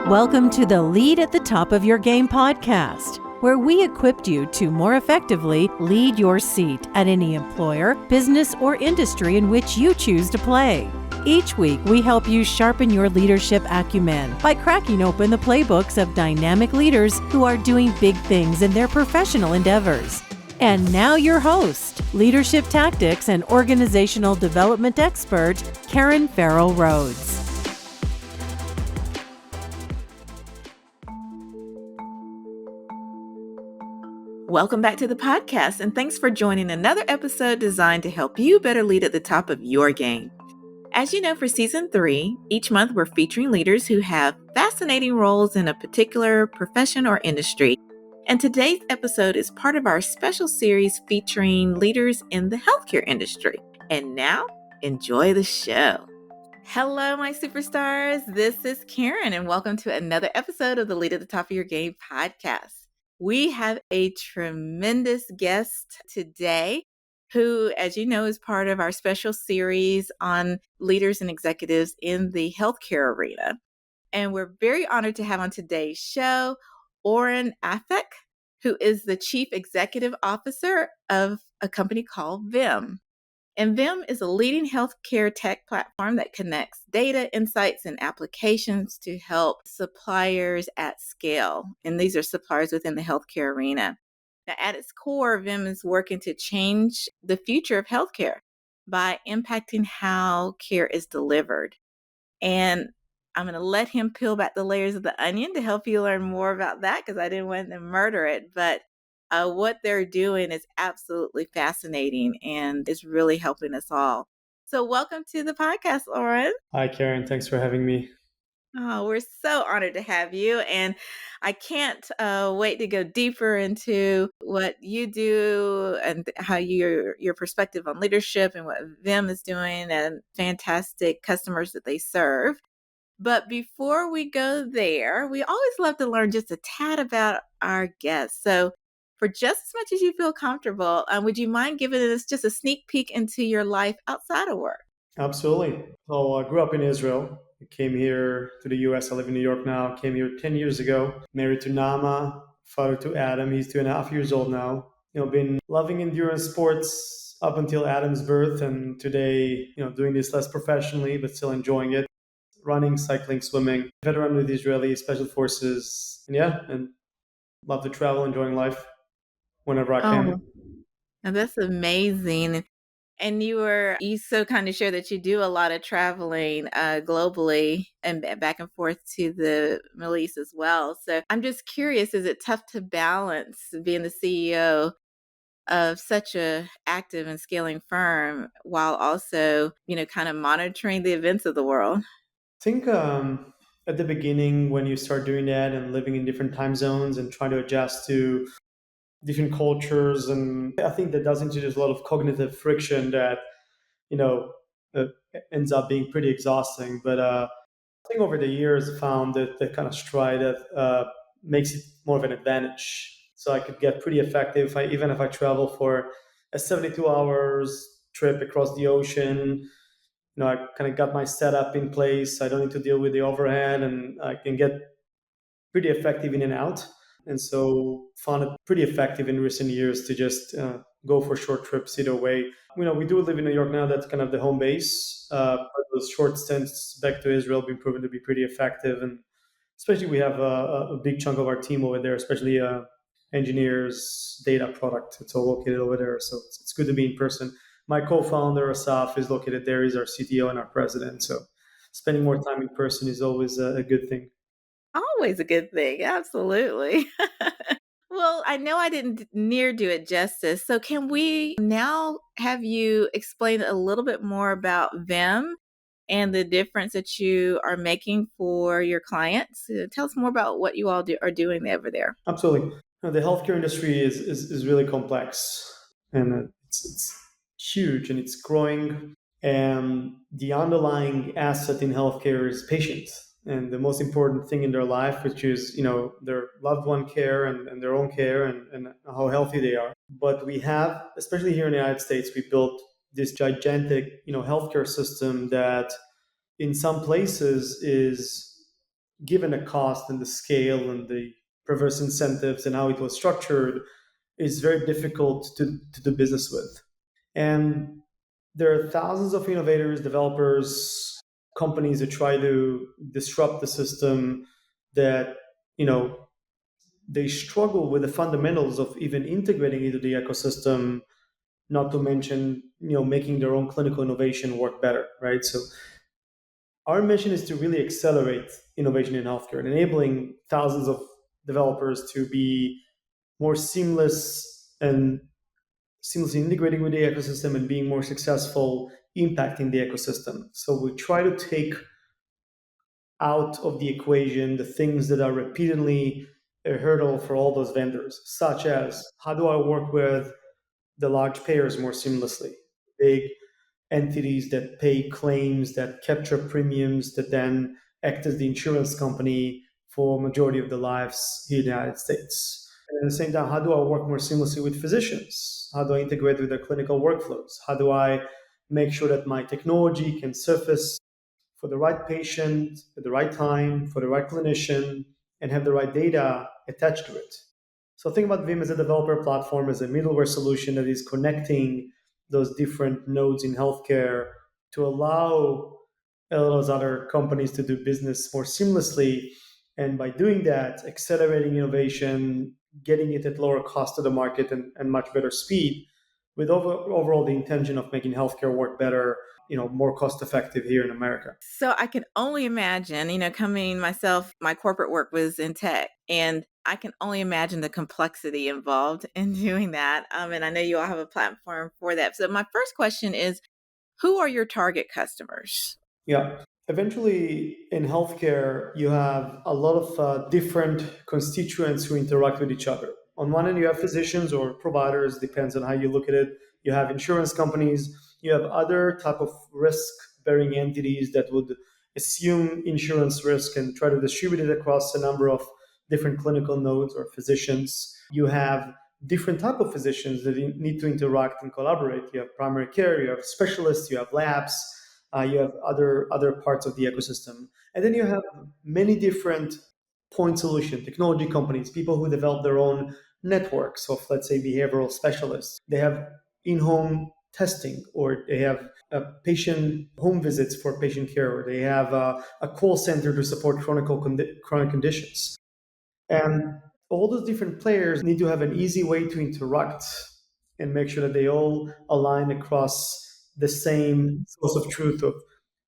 Welcome to the Lead at the Top of Your Game podcast, where we equipped you to more effectively lead your seat at any employer, business, or industry in which you choose to play. Each week, we help you sharpen your leadership acumen by cracking open the playbooks of dynamic leaders who are doing big things in their professional endeavors. And now your host, leadership tactics and organizational development expert, Karen Farrell Rhodes. Welcome back to the podcast, and thanks for joining another episode designed to help you better lead at the top of your game. As you know, for season 3, each month we're featuring leaders who have fascinating roles in a particular profession or industry. And today's episode is part of our special series featuring leaders in the healthcare industry. And now, enjoy the show. Hello, my superstars. This is Karen, and welcome to another episode of the Lead at the Top of Your Game podcast. We have a tremendous guest today who, as you know, is part of our special series on leaders and executives in the healthcare arena. And we're very honored to have on today's show Oron Afek, who is the Chief Executive Officer of a company called Vim. And Vim is a leading healthcare tech platform that connects data, insights, and applications to help suppliers at scale. And these are suppliers within the healthcare arena. Now, at its core, Vim is working to change the future of healthcare by impacting how care is delivered. And I'm going to let him peel back the layers of the onion to help you learn more about that, because I didn't want to murder it. But what they're doing is absolutely fascinating and is really helping us all. So welcome to the podcast, Oron. Hi, Karen. Thanks for having me. Oh, we're so honored to have you. And I can't wait to go deeper into what you do and how your perspective on leadership and what Vim is doing and fantastic customers that they serve. But before we go there, we always love to learn just a tad about our guests. So for just as much as you feel comfortable, would you mind giving us just a sneak peek into your life outside of work? Absolutely. So I grew up in Israel. I came here to the US. I live in New York now. Came here 10 years ago. Married to Nama, father to Adam. He's 2.5 years old now. Been loving endurance sports up until Adam's birth, and today, doing this less professionally, but still enjoying it. Running, cycling, swimming. Veteran with Israeli Special Forces. And love to travel, enjoying life whenever I can. Now that's amazing. And you so kind of share that you do a lot of traveling globally and back and forth to the Middle East as well. So I'm just curious, is it tough to balance being the CEO of such a active and scaling firm while also, kind of monitoring the events of the world? I think at the beginning, when you start doing that and living in different time zones and trying to adjust to different cultures, and I think that does introduce a lot of cognitive friction that you know uh, ends up being pretty exhausting. But I think over the years, I found that the kind of stride that makes it more of an advantage. So I could get pretty effective even if I travel for a 72 hours trip across the ocean. I kind of got my setup in place. I don't need to deal with the overhead, and I can get pretty effective in and out. And so found it pretty effective in recent years to just go for short trips either way. We do live in New York now. That's kind of the home base. But those short stints back to Israel have been proven to be pretty effective. And especially we have a big chunk of our team over there, especially engineers, data product. It's all located over there. So it's good to be in person. My co-founder, Asaf, is located there. He's our CTO and our president. So spending more time in person is always a good thing. Always a good thing. Absolutely. Well, I know I didn't near do it justice. So can we now have you explain a little bit more about Vim and the difference that you are making for your clients? Tell us more about what you all are doing over there. Absolutely. The healthcare industry is really complex, and it's huge, and it's growing. And the underlying asset in healthcare is patients, and the most important thing in their life, which is their loved one care and their own care and how healthy they are. But we have, especially here in the United States, we built this gigantic healthcare system that in some places is given the cost and the scale and the perverse incentives and how it was structured, is very difficult to do business with. And there are thousands of innovators, developers, companies that try to disrupt the system that, you know, they struggle with the fundamentals of even integrating into the ecosystem, not to mention, making their own clinical innovation work better, right? So our mission is to really accelerate innovation in healthcare and enabling thousands of developers to be more seamless and seamlessly integrating with the ecosystem and being more successful impacting the ecosystem. So we try to take out of the equation the things that are repeatedly a hurdle for all those vendors, such as how do I work with the large payers more seamlessly, big entities that pay claims, that capture premiums, that then act as the insurance company for majority of the lives here in the United States. And at the same time, how do I work more seamlessly with physicians? How do I integrate with their clinical workflows? How do I make sure that my technology can surface for the right patient at the right time, for the right clinician, and have the right data attached to it? So think about Vim as a developer platform, as a middleware solution that is connecting those different nodes in healthcare to allow all those other companies to do business more seamlessly. And by doing that, accelerating innovation, getting it at lower cost to the market and much better speed, with overall the intention of making healthcare work better, more cost effective here in America. So I can only imagine, coming myself, my corporate work was in tech, and I can only imagine the complexity involved in doing that. And I know you all have a platform for that. So my first question is, who are your target customers? Yeah. Eventually, in healthcare, you have a lot of different constituents who interact with each other. On one end, you have physicians or providers, depends on how you look at it. You have insurance companies. You have other type of risk-bearing entities that would assume insurance risk and try to distribute it across a number of different clinical nodes or physicians. You have different type of physicians that need to interact and collaborate. You have primary care, you have specialists, you have labs, you have other parts of the ecosystem, and then you have many different point solution technology companies, people who develop their own networks of, let's say, behavioral specialists. They have in-home testing, or they have patient home visits for patient care, or they have a call center to support chronic conditions. And all those different players need to have an easy way to interact and make sure that they all align across the same source of truth of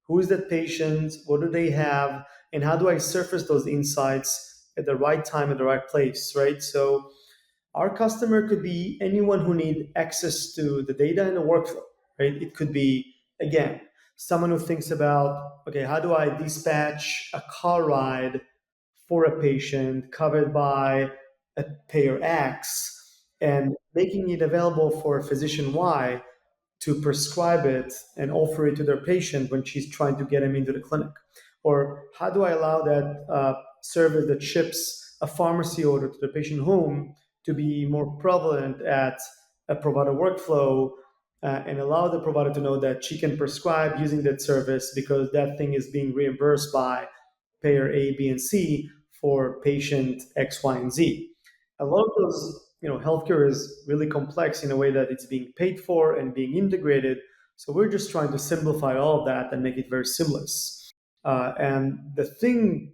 who is that patient, what do they have, and how do I surface those insights at the right time, at the right place, right? So our customer could be anyone who need access to the data and the workflow, right? It could be, again, someone who thinks about, okay, how do I dispatch a car ride for a patient covered by a payer X and making it available for physician Y to prescribe it and offer it to their patient when she's trying to get him into the clinic? Or how do I allow that service that ships a pharmacy order to the patient home to be more prevalent at a provider workflow, and allow the provider to know that she can prescribe using that service because that thing is being reimbursed by payer A, B, and C for patient X, Y, and Z. A lot of those, healthcare is really complex in a way that it's being paid for and being integrated. So we're just trying to simplify all of that and make it very seamless. And the thing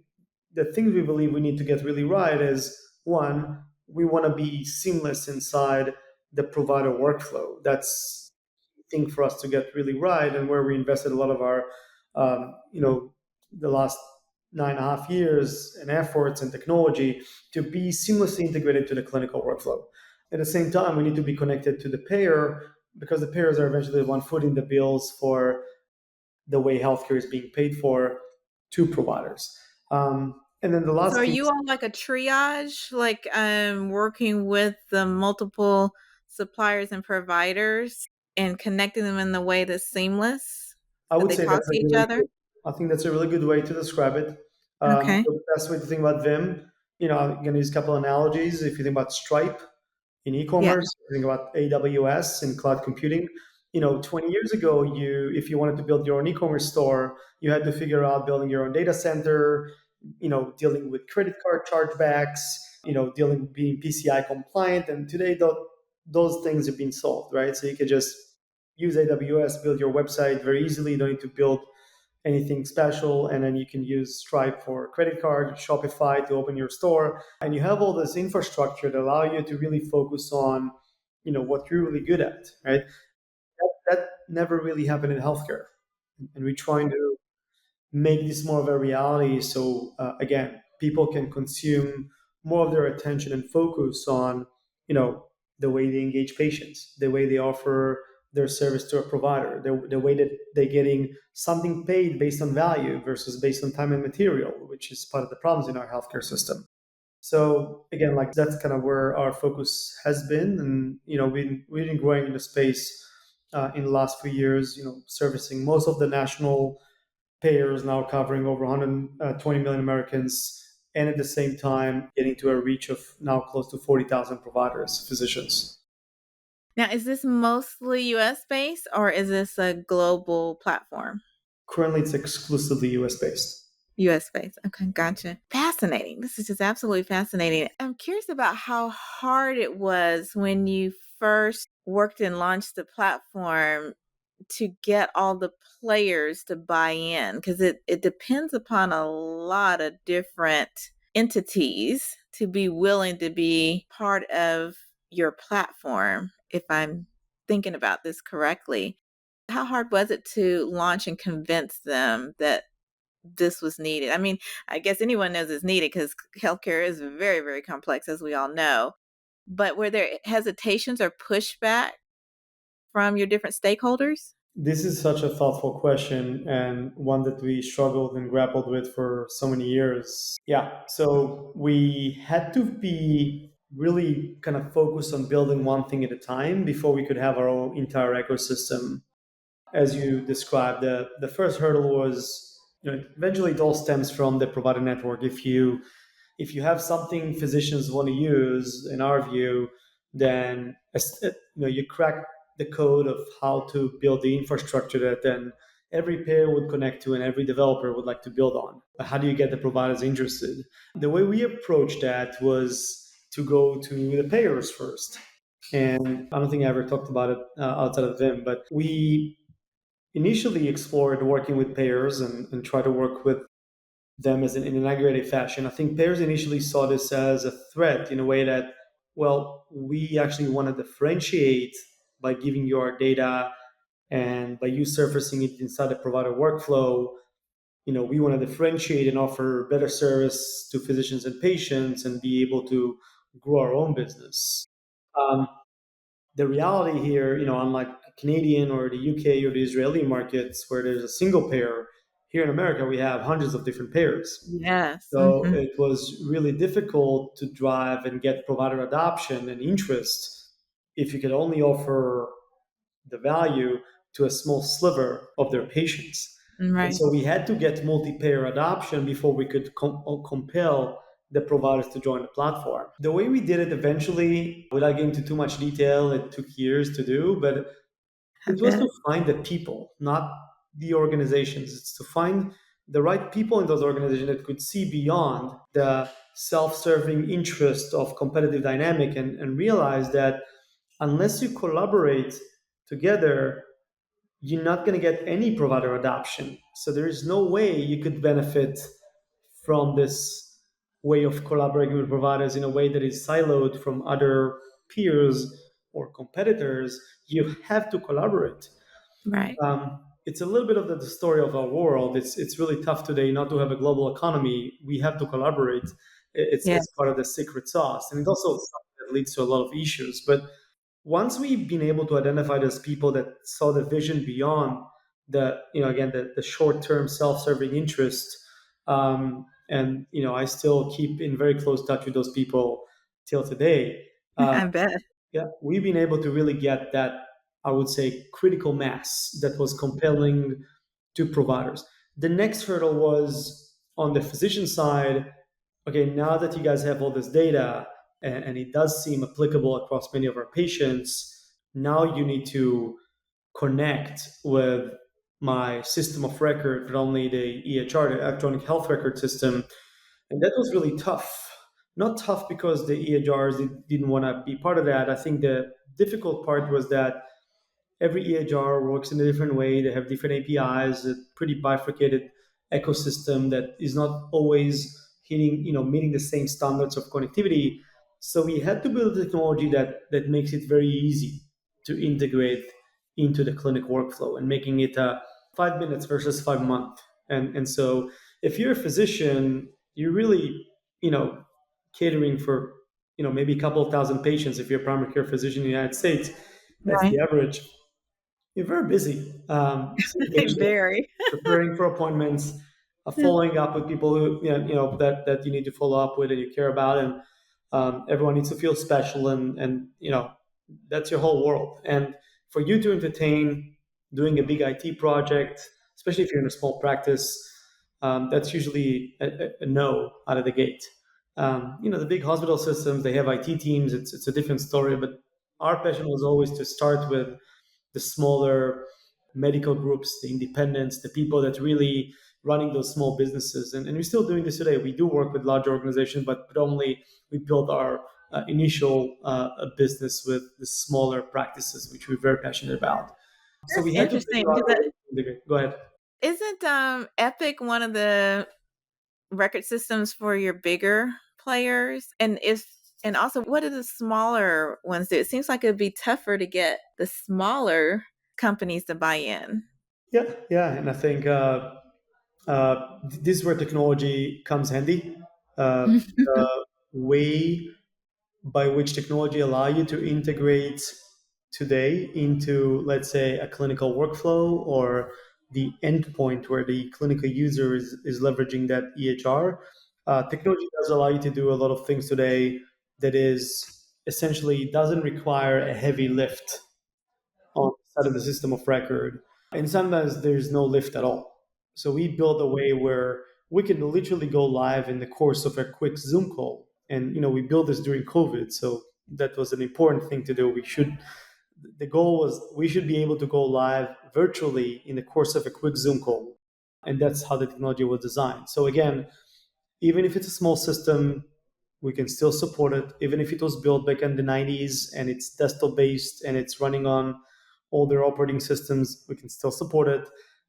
we believe we need to get really right is, one, we want to be seamless inside the provider workflow. That's the thing for us to get really right, and where we invested a lot of our, the last 9.5 years in efforts and technology to be seamlessly integrated to the clinical workflow. At the same time, we need to be connected to the payer, because the payers are eventually the one footing the bills for the way healthcare is being paid for to providers. And then the So last are piece, you on like a triage, like working with the multiple suppliers and providers and connecting them in the way that's seamless, I that would they say talk that's to a each really other? good, I think that's a really good way to describe it. Okay. The best way to think about Vim, I'm going to use a couple analogies. If you think about Stripe in Yeah. e-commerce, if you think about AWS in cloud computing. 20 years ago, if you wanted to build your own e-commerce store, you had to figure out building your own data center, dealing with credit card chargebacks, dealing being PCI compliant. And today, those things have been solved, right? So you could just use AWS, build your website very easily. You don't need to build anything special. And then you can use Stripe for credit card, Shopify to open your store. And you have all this infrastructure that allow you to really focus on, what you're really good at, right? That never really happened in healthcare. And we're trying to make this more of a reality. So again, people can consume more of their attention and focus on, the way they engage patients, the way they offer their service to a provider, the way that they're getting something paid based on value versus based on time and material, which is part of the problems in our healthcare system. So again, like that's kind of where our focus has been, and we've been growing in the space in the last few years. Servicing most of the national payers, now covering over 120 million Americans, and at the same time getting to a reach of now close to 40,000 providers, physicians. Now, is this mostly US based or is this a global platform? Currently, it's exclusively US based. US based. Okay, gotcha. Fascinating. This is just absolutely fascinating. I'm curious about how hard it was when you first worked and launched the platform to get all the players to buy in, because it depends upon a lot of different entities to be willing to be part of your platform, if I'm thinking about this correctly. How hard was it to launch and convince them that this was needed? I mean, I guess anyone knows it's needed because healthcare is very, very complex, as we all know. But were there hesitations or pushback from your different stakeholders? This is such a thoughtful question, and one that we struggled and grappled with for so many years. Yeah, so we had to be really kind of focused on building one thing at a time before we could have our own entire ecosystem. As you described, the first hurdle was, eventually it all stems from the provider network. If you have something physicians want to use, in our view, then you crack the code of how to build the infrastructure that then every payer would connect to and every developer would like to build on. But how do you get the providers interested? The way we approached that was to go to the payers first. And I don't think I ever talked about it outside of them, but we initially explored working with payers and try to work with them in an aggregated fashion. I think payers initially saw this as a threat in a way that, well, we actually want to differentiate by giving you our data and by you surfacing it inside the provider workflow. We want to differentiate and offer better service to physicians and patients and be able to grow our own business. Um, the reality here, unlike Canadian or the UK or the Israeli markets where there's a single payer, here in America we have hundreds of different payers. Yes. So it was really difficult to drive and get provider adoption and interest if you could only offer the value to a small sliver of their patients. And Right. so we had to get multi-payer adoption before we could compel the providers to join the platform. The way we did it eventually, without getting into too much detail, it took years to do, but I it was bet. to find the people, not the organizations. It's to find the right people in those organizations that could see beyond the self-serving interest of competitive dynamic and realize that unless you collaborate together, you're not going to get any provider adoption. So there is no way you could benefit from this way of collaborating with providers in a way that is siloed from other peers or competitors. You have to collaborate. Right. It's a little bit of the story of our world. It's really tough today not to have a global economy. We have to collaborate. Yeah. It's part of the secret sauce, and it's also something that leads to a lot of issues. But once we've been able to identify those people that saw the vision beyond the short-term self-serving interest, and I still keep in very close touch with those people till today. I bet. Yeah, we've been able to really get that, I would say, critical mass that was compelling to providers. The next hurdle was on the physician side. Okay, now that you guys have all this data and it does seem applicable across many of our patients, now you need to connect with my system of record, not only the EHR, the electronic health record system, And that was really tough. Not tough because the EHRs didn't want to be part of that. I think the difficult part was that every EHR works in a different way. They have different APIs, a pretty bifurcated ecosystem that is not always meeting the same standards of connectivity. So we had to build a technology that makes it very easy to integrate into the clinic workflow and making it 5 minutes versus 5 months. And so if you're a physician, you're really, catering for, maybe a couple of thousand patients if you're a primary care physician in the United States. That's Right. the average. You're very busy, seeing patients, Very. preparing for appointments, following up with people who that you need to follow up with and you care about, and everyone needs to feel special, and that's your whole world. And for you to entertain doing a big IT project, especially if you're in a small practice, that's usually a no out of the gate. The big hospital systems, they have IT teams. It's a different story, but our passion was always to start with the smaller medical groups, the independents, the people that really running those small businesses. And we're still doing this today. We do work with large organizations, but predominantly we built our initial business with the smaller practices, which we're very passionate about. So That's we had to interesting figure out because a way to integrate. Go ahead. isn't Epic one of the record systems for your bigger players? And also, what do the smaller ones do? It seems like it would be tougher to get the smaller companies to buy in. Yeah, yeah, and I think this is where technology comes handy. The way by which technology allow you to integrate today into, let's say, a clinical workflow or the endpoint where the clinical user is leveraging that EHR. Technology does allow you to do a lot of things today that is essentially doesn't require a heavy lift on the side of the system of record. And sometimes there's no lift at all. So we build a way where we can literally go live in the course of a quick Zoom call. And we built this during COVID, so that was an important thing to do. The goal was we should be able to go live virtually in the course of a quick Zoom call. And that's how the technology was designed. So again, even if it's a small system, we can still support it. Even if it was built back in the 90s and it's desktop based and it's running on older operating systems, we can still support it.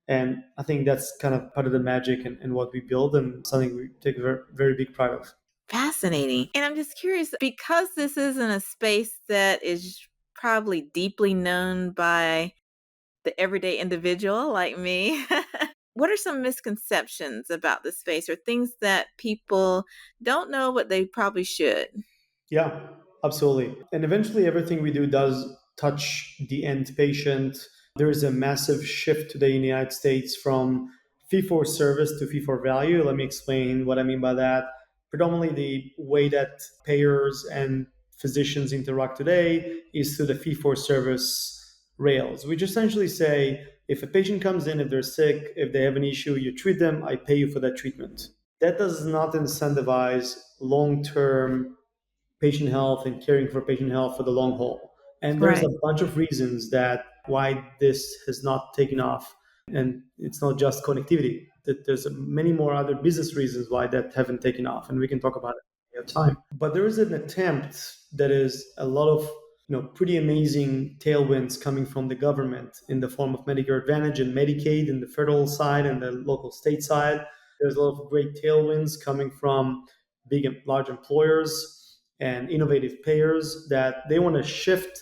And I think that's kind of part of the magic and what we build, and something we take very, very big pride of. Fascinating. And I'm just curious because this isn't a space that is probably deeply known by the everyday individual like me. What are some misconceptions about the space or things that people don't know but they probably should? Yeah, absolutely. And eventually, everything we do does touch the end patient. There is a massive shift today in the United States from fee for service to fee for value. Let me explain what I mean by that. Predominantly, the way that payers and physicians interact today is through the fee for service rails, which essentially say if a patient comes in, if they're sick, if they have an issue, you treat them, I pay you for that treatment. That does not incentivize long term patient health and caring for patient health for the long haul. And there's Right. a bunch of reasons that why this has not taken off. And it's not just connectivity. That there's many more other business reasons why that haven't taken off, and we can talk about it if we have time. But there is an attempt that is a lot of pretty amazing tailwinds coming from the government in the form of Medicare Advantage and Medicaid in the federal side and the local state side. There's a lot of great tailwinds coming from big and large employers and innovative payers that they want to shift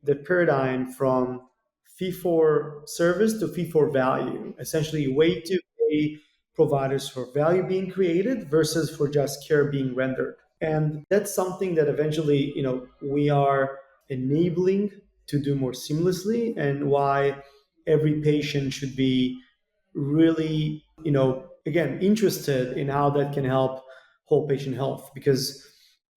the paradigm from fee for service to fee for value, essentially a way to pay providers for value being created versus for just care being rendered. And that's something that eventually we are enabling to do more seamlessly, and why every patient should be really again interested in how that can help whole patient health, because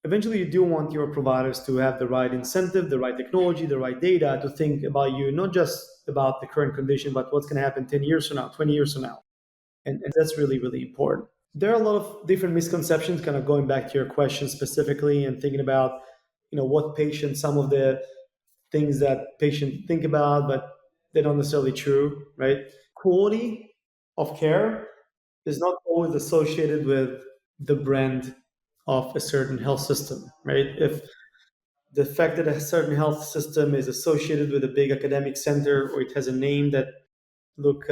eventually you do want your providers to have the right incentive, the right technology, the right data to think about you, not just about the current condition, but what's going to happen 10 years from now, 20 years from now. And that's really, really important. There are a lot of different misconceptions, kind of going back to your question specifically and thinking about, what patients, some of the things that patients think about, but they're not necessarily true, right? Quality of care is not always associated with the brand of a certain health system, right? If the fact that a certain health system is associated with a big academic center, or it has a name that look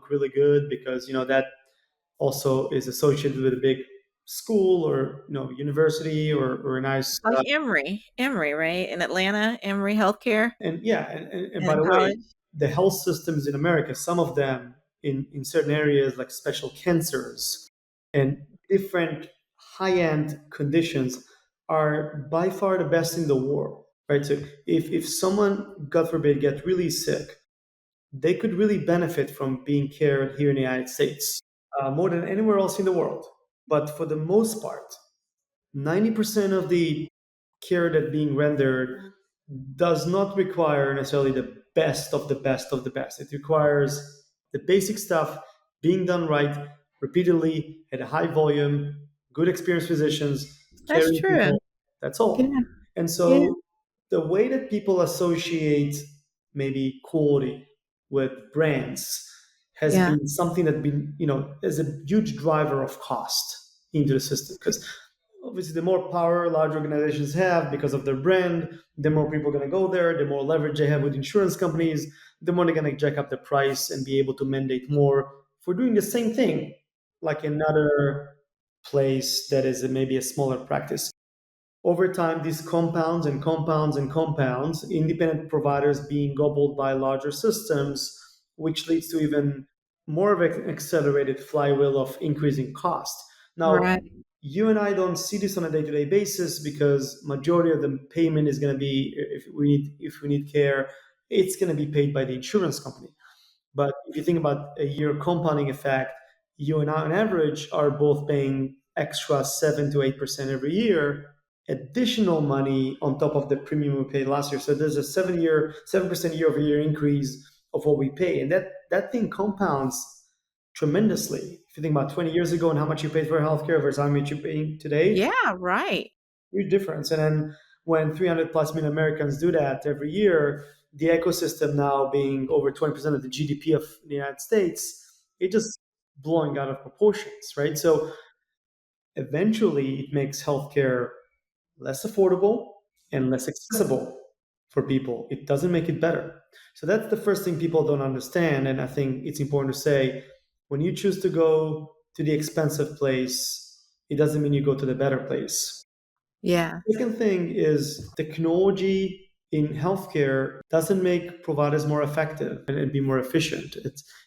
really good because that also is associated with a big school, or university, or a nice Like Emory, right? In Atlanta, Emory Healthcare and yeah, and by in the way, college. the health systems in America, some of them in certain areas like special cancers and different high-end conditions, are by far the best in the world, right? So if someone, God forbid, get really sick, they could really benefit from being cared here in the United States, more than anywhere else in the world. But for the most part, 90% of the care that being rendered does not require necessarily the best of the best of the best. It requires the basic stuff being done right, repeatedly, at a high volume, good experienced physicians, That's caring true. people. That's Yeah. all. And Yeah. so the way that people associate maybe quality with brands has Yeah. been something that been, as a huge driver of cost into the system. Because obviously, the more power large organizations have because of their brand, the more people are going to go there, the more leverage they have with insurance companies, the more they're going to jack up the price and be able to mandate more for doing the same thing like another place that is maybe a smaller practice. Over time, this compounds and compounds and compounds, independent providers being gobbled by larger systems, which leads to even more of an accelerated flywheel of increasing cost. Now, Right. you and I don't see this on a day-to-day basis because majority of the payment is going to be, if we need care, it's going to be paid by the insurance company. But if you think about a year compounding effect, you and I on average are both paying extra 7 to 8% every year, additional money on top of the premium we paid last year. So there's a 7% year over year increase of what we pay. And that thing compounds tremendously. If you think about 20 years ago and how much you paid for healthcare versus how much you're paying today, Yeah, right. huge difference. And then when 300 plus million Americans do that every year, the ecosystem now being over 20% of the GDP of the United States, it just blowing out of proportions, right? So eventually it makes healthcare less affordable and less accessible for people. It doesn't make it better. So that's the first thing people don't understand. And I think it's important to say, when you choose to go to the expensive place, it doesn't mean you go to the better place. Yeah. Second thing is technology in healthcare doesn't make providers more effective and be more efficient.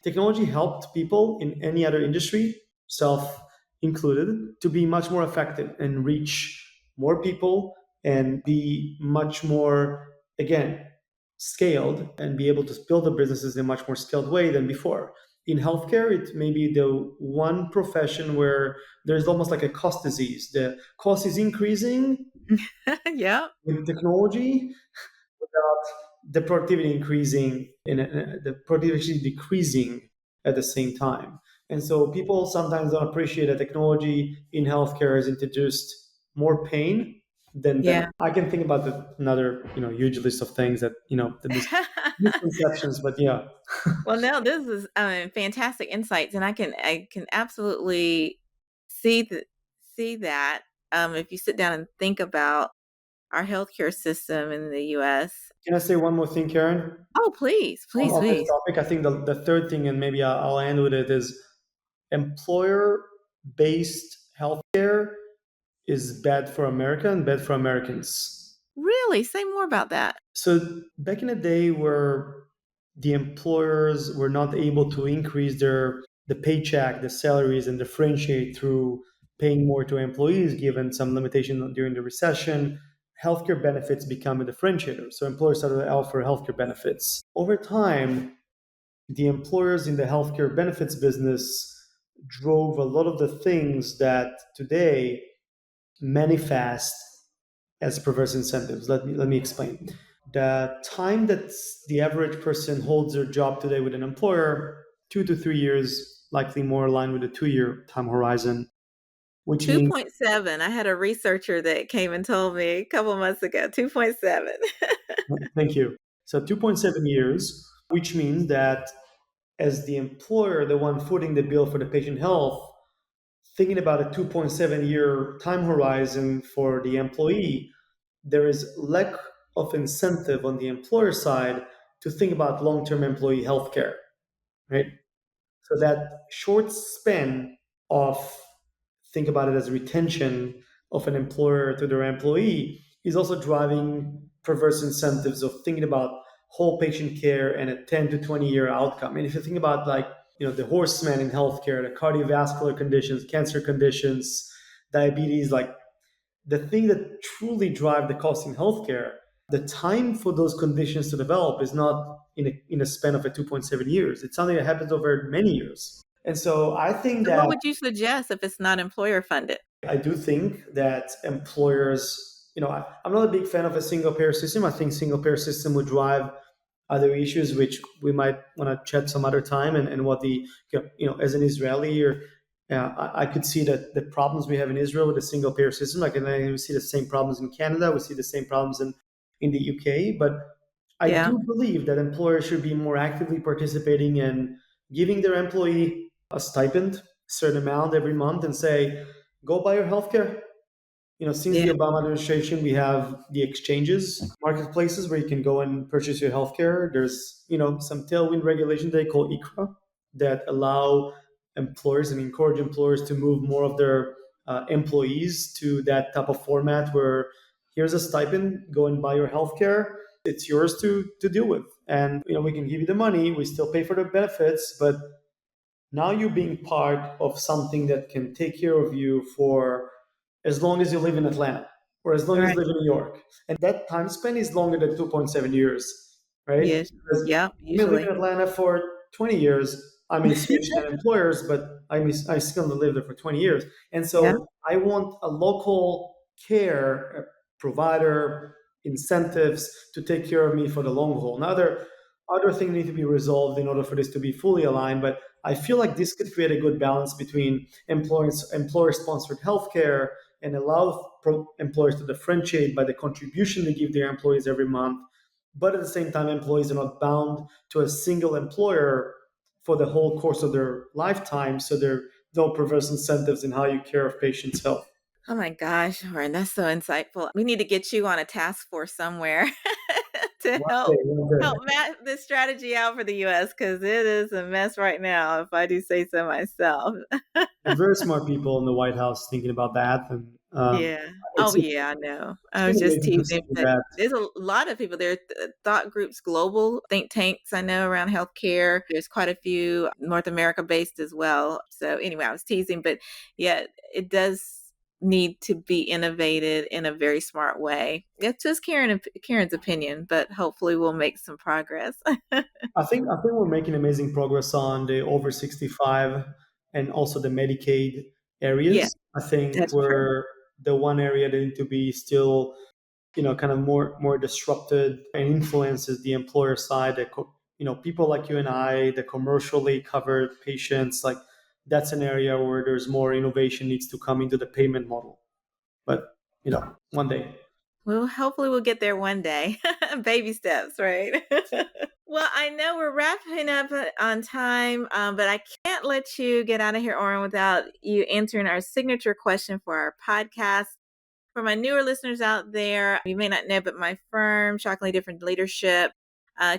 Technology helped people in any other industry, self included, to be much more effective and reach more people and be much more, again, scaled and be able to build the businesses in a much more scaled way than before. In healthcare, it may be the one profession where there's almost like a cost disease. The cost is increasing Yep. with technology without the productivity increasing and the productivity decreasing at the same time. And so people sometimes don't appreciate that technology in healthcare has introduced more pain than Yeah. benefit. I can think about another huge list of things that the misconceptions, but yeah. Well, no, this is fantastic insights, and I can absolutely see that see that if you sit down and think about our healthcare system in the U.S. Can I say one more thing, Karen? Oh, please, please, On this please. topic, I think the third thing, and maybe I'll end with it, is employer-based healthcare is bad for America and bad for Americans. Really, say more about that. So back in the day where the employers were not able to increase the paycheck, the salaries, and differentiate through paying more to employees, given some limitation during the recession, healthcare benefits become a differentiator. So employers started to offer healthcare benefits. Over time, the employers in the healthcare benefits business drove a lot of the things that today manifest as perverse incentives. Let me explain. The time that the average person holds their job today with an employer, 2 to 3 years, likely more aligned with a 2 year time horizon, which means 2.7. I had a researcher that came and told me a couple months ago. 2.7. thank you. So 2.7 years, which means that as the employer, the one footing the bill for the patient health, thinking about a 2.7 year time horizon for the employee, there is lack of incentive on the employer side to think about long-term employee healthcare, right? So that short span of, think about it as retention of an employer to their employee, is also driving perverse incentives of thinking about whole patient care and a 10 to 20-year outcome. And if you think about, like, the horsemen in healthcare, the cardiovascular conditions, cancer conditions, diabetes, like the thing that truly drive the cost in healthcare, the time for those conditions to develop is not in a span of a 2.7 years. It's something that happens over many years. And so I think So what that would you suggest if it's not employer funded? I do think that employers, I'm not a big fan of a single payer system. I think single payer system would drive other issues, which we might want to chat some other time. And what as an Israeli, or I could see that the problems we have in Israel with the single payer system, like, and then we see the same problems in Canada, we see the same problems in the UK. But I Yeah. do believe that employers should be more actively participating in giving their employee a stipend, certain amount every month, and say, go buy your healthcare. Since Yeah. the Obama administration, we have the exchanges, marketplaces where you can go and purchase your healthcare. There's, some tailwind regulation they call ICRA that allow employers and encourage employers to move more of their employees to that type of format where here's a stipend, go and buy your healthcare. It's yours to deal with. And, we can give you the money. We still pay for the benefits, but now you're being part of something that can take care of you for as long as you live in Atlanta or as long as you Right. live in New York. And that time span is longer than 2.7 years, right? Yes. Because Yeah. I may live in Usually. Atlanta for 20 years. I may switch to employers, but I still live there for 20 years. And Yeah. so I want a local care provider incentives to take care of me for the long haul. Now, other things need to be resolved in order for this to be fully aligned, but I feel like this could create a good balance between employer-sponsored healthcare and allow employers to differentiate by the contribution they give their employees every month. But at the same time, employees are not bound to a single employer for the whole course of their lifetime. So there are no perverse incentives in how you care of patients' health. Oh my gosh, Oren, that's so insightful. We need to get you on a task force somewhere to One day, help one day. map this strategy out for the US because it is a mess right now, if I do say so myself. There's very smart people in the White House thinking about that, and Yeah. Oh, it's yeah, I know. it's I been was just amazing to teasing, see but that. there's a lot of people there. Thought groups, global think tanks, I know around healthcare. There's quite a few North America based as well. So anyway, I was teasing, but yeah, it does need to be innovated in a very smart way. It's just Karen's opinion, but hopefully we'll make some progress. I think we're making amazing progress on the over 65 and also the Medicaid Yeah, areas. I think that's true. we're the one area that need to be still, kind of more disrupted and influences the employer side. People like you and I, the commercially covered patients, like that's an area where there's more innovation needs to come into the payment model. But one day. Well, hopefully we'll get there one day. Baby steps, right? Well, I know we're wrapping up on time, but I can't let you get out of here, Oren, without you answering our signature question for our podcast. For my newer listeners out there, you may not know, but my firm, Shockingly Different Leadership,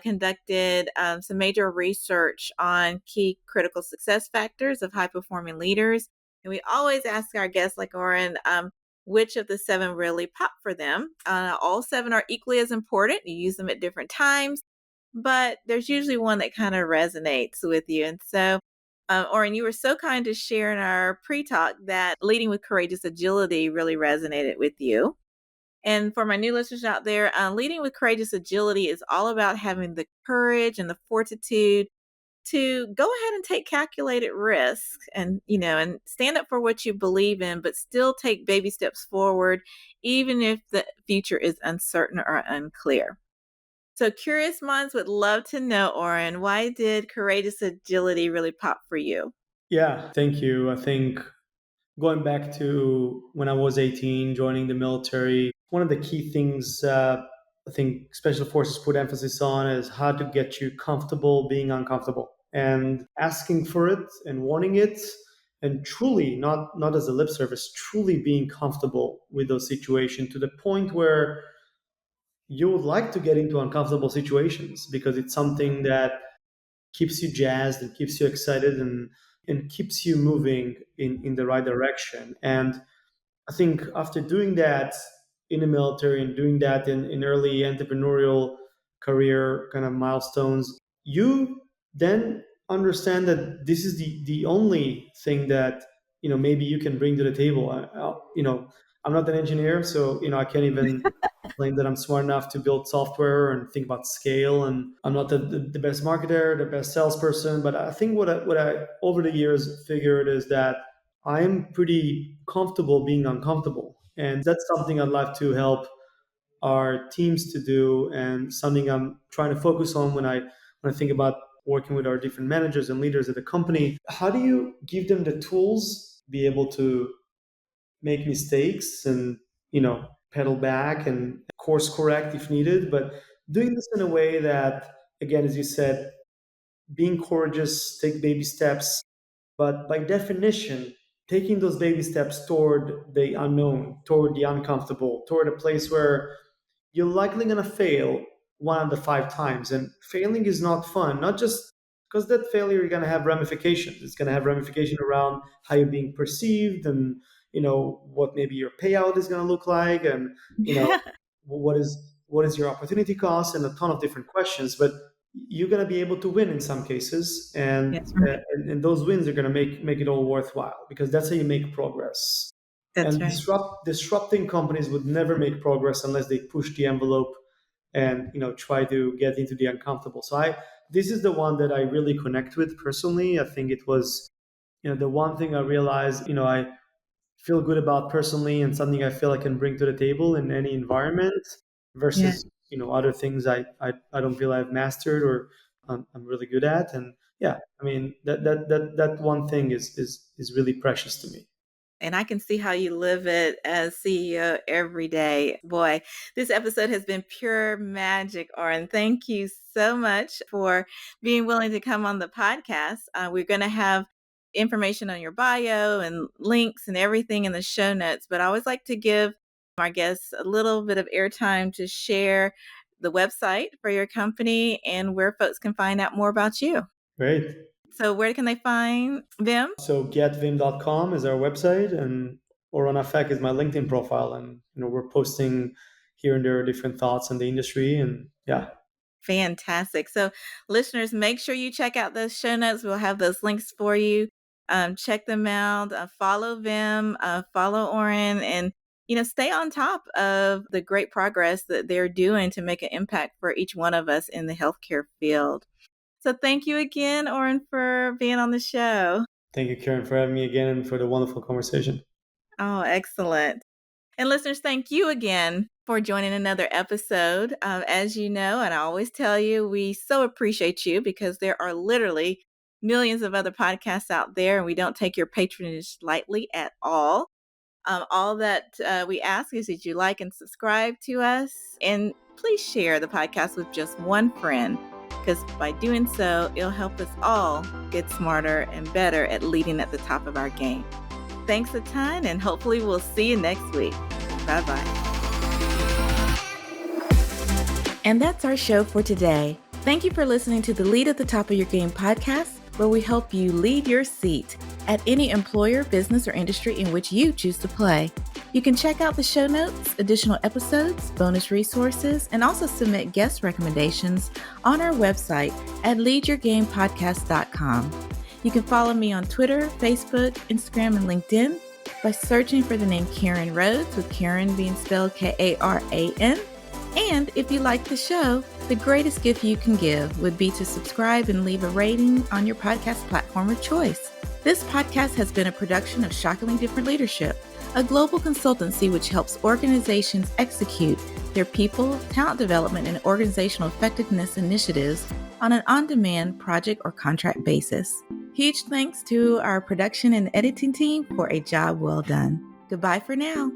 conducted some major research on key critical success factors of high performing leaders. And we always ask our guests, like Oren, which of the seven really pop for them. All seven are equally as important. You use them at different times, but there's usually one that kind of resonates with you. And so, Oren, you were so kind to share in our pre-talk that leading with courageous agility really resonated with you. And for my new listeners out there, leading with courageous agility is all about having the courage and the fortitude to go ahead and take calculated risks and, and stand up for what you believe in, but still take baby steps forward, even if the future is uncertain or unclear. So curious minds would love to know, Oren, why did courageous agility really pop for you? Yeah, thank you. I think going back to when I was 18, joining the military, one of the key things I think Special Forces put emphasis on is how to get you comfortable being uncomfortable and asking for it and wanting it and truly, not as a lip service, truly being comfortable with those situations to the point where you would like to get into uncomfortable situations because it's something that keeps you jazzed and keeps you excited and keeps you moving in the right direction. And I think after doing that in the military and doing that in early entrepreneurial career kind of milestones, you then understand that this is the only thing that maybe you can bring to the table. I'm not an engineer, so I can't even claim that I'm smart enough to build software and think about scale. And I'm not the best marketer, the best salesperson. But I think what I over the years figured is that I'm pretty comfortable being uncomfortable. And that's something I'd like to help our teams to do and something I'm trying to focus on when I think about working with our different managers and leaders at the company. How do you give them the tools, be able to make mistakes and, pedal back and course correct if needed, but doing this in a way that, again, as you said, being courageous, take baby steps, but by definition, taking those baby steps toward the unknown, toward the uncomfortable, toward a place where you're likely going to fail one out of 5 times. And failing is not fun, not just because that failure is going to have ramifications. It's going to have ramification around how you're being perceived and, what maybe your payout is going to look like and, what is your opportunity cost and a ton of different questions. But you're going to be able to win in some cases. And, That's right. and those wins are going to make it all worthwhile because that's how you make progress. That's And right. disrupting companies would never make progress unless they push the envelope and try to get into the uncomfortable. So this is the one that I really connect with personally. I think it was the one thing I realized I feel good about personally and something I feel I can bring to the table in any environment Yeah. versus other things I don't feel I've mastered or I'm really good at. And yeah, I mean that one thing is really precious to me. And I can see how you live it as CEO every day. Boy, this episode has been pure magic, Oren. Thank you so much for being willing to come on the podcast. We're going to have information on your bio and links and everything in the show notes, but I always like to give our guests a little bit of airtime to share the website for your company and where folks can find out more about you. Great. So where can they find Vim? So getvim.com is our website, and Oron Afek is my LinkedIn profile, and we're posting here and there different thoughts on the industry, and yeah. Fantastic. So, listeners, make sure you check out those show notes. We'll have those links for you. Check them out. Follow Vim, follow Oren, and stay on top of the great progress that they're doing to make an impact for each one of us in the healthcare field. So, thank you again, Oren, for being on the show. Thank you, Karen, for having me again and for the wonderful conversation. Oh, excellent. And listeners, thank you again for joining another episode. As you know, and I always tell you, we so appreciate you because there are literally millions of other podcasts out there, and we don't take your patronage lightly at all. All that we ask is that you like and subscribe to us, and please share the podcast with just one friend, because by doing so, it'll help us all get smarter and better at leading at the top of our game. Thanks a ton, and hopefully we'll see you next week. Bye-bye. And that's our show for today. Thank you for listening to the Lead at the Top of Your Game podcast, where we help you lead your seat at any employer, business, or industry in which you choose to play. You can check out the show notes, additional episodes, bonus resources, and also submit guest recommendations on our website at leadyourgamepodcast.com. You can follow me on Twitter, Facebook, Instagram, and LinkedIn by searching for the name Karen Rhodes, with Karen being spelled Karan. And if you like the show, the greatest gift you can give would be to subscribe and leave a rating on your podcast platform of choice. This podcast has been a production of Shockingly Different Leadership, a global consultancy which helps organizations execute their people, talent development, and organizational effectiveness initiatives on an on-demand project or contract basis. Huge thanks to our production and editing team for a job well done. Goodbye for now.